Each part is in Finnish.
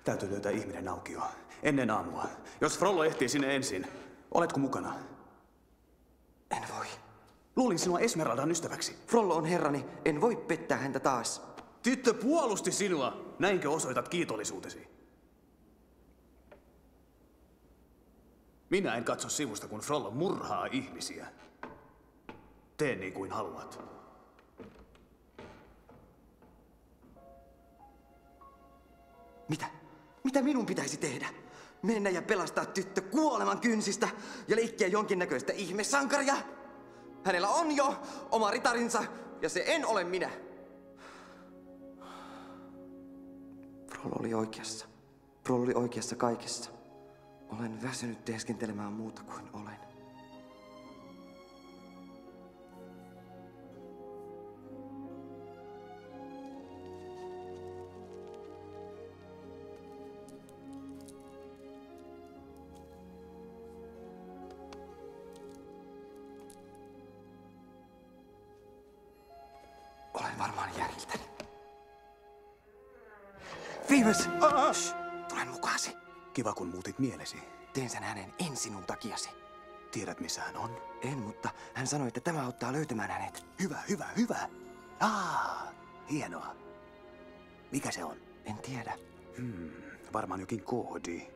Täytyy löytää ihminen aukio. Ennen aamua. Jos Frollo ehtii sinne ensin, oletko mukana? En voi. Luulin sinua Esmeraldan ystäväksi. Frollo on herrani. En voi pettää häntä taas. Tyttö puolusti sinua. Näinkö osoitat kiitollisuutesi? Minä en katso sivusta, kun Frollo murhaa ihmisiä. Tee niin kuin haluat. Mitä? Mitä minun pitäisi tehdä? Mennä ja pelastaa tyttö kuoleman kynsistä ja leikkiä jonkinnäköistä ihmesankaria? Hänellä on jo oma ritarinsa ja se en ole minä. Frollo oli oikeassa. Frollo oli oikeassa kaikessa. Olen väsynyt teeskentelemään muuta kuin olen. Olen varmaan järiltäni. Phoebus! Tulen mukaasi. Kiva, kun muutit mielesi. Teen sen hänen en sinun takiasi. Tiedät, missä hän on? En, mutta hän sanoi, että tämä auttaa löytämään hänet. Hyvä. Hienoa. Mikä se on? En tiedä. Varmaan jokin koodi.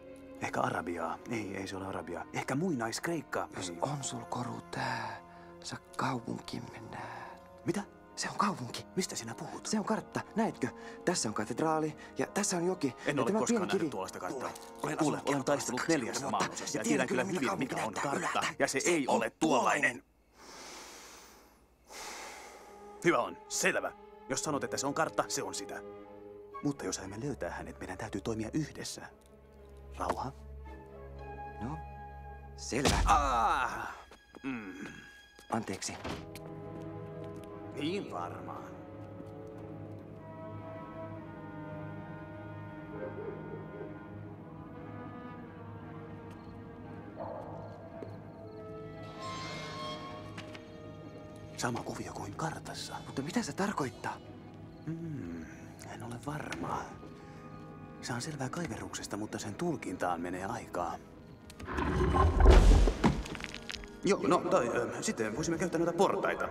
Ehkä arabiaa. Ei se ole arabiaa. Ehkä muinaiskreikkaa. Jos on sul koru tää, sä kaupunkimme näet. Mitä? Se on kaupunki. Mistä sinä puhut? Se on kartta, näetkö? Tässä on katedraali ja tässä on joki. En ole koskaan nähnyt tuollaista karttaa. Kuule, olen taistellut 4 maanosassa ja tiedän kyllä hyvin, mikä on kartta. Ja se ei ole tuollainen. Hyvä on, selvä. Jos sanot, että se on kartta, se on sitä. Mutta jos emme löytää hänet, meidän täytyy toimia yhdessä. Rauha? No, selvä. Anteeksi. Niin varmaan. Sama kuvio kuin kartassa. Mutta mitä se tarkoittaa? En ole varma. Saan selvää kaiverruksesta, mutta sen tulkintaan menee aikaa. Joo, no, tai sitten voisimme käyttää noita portaita.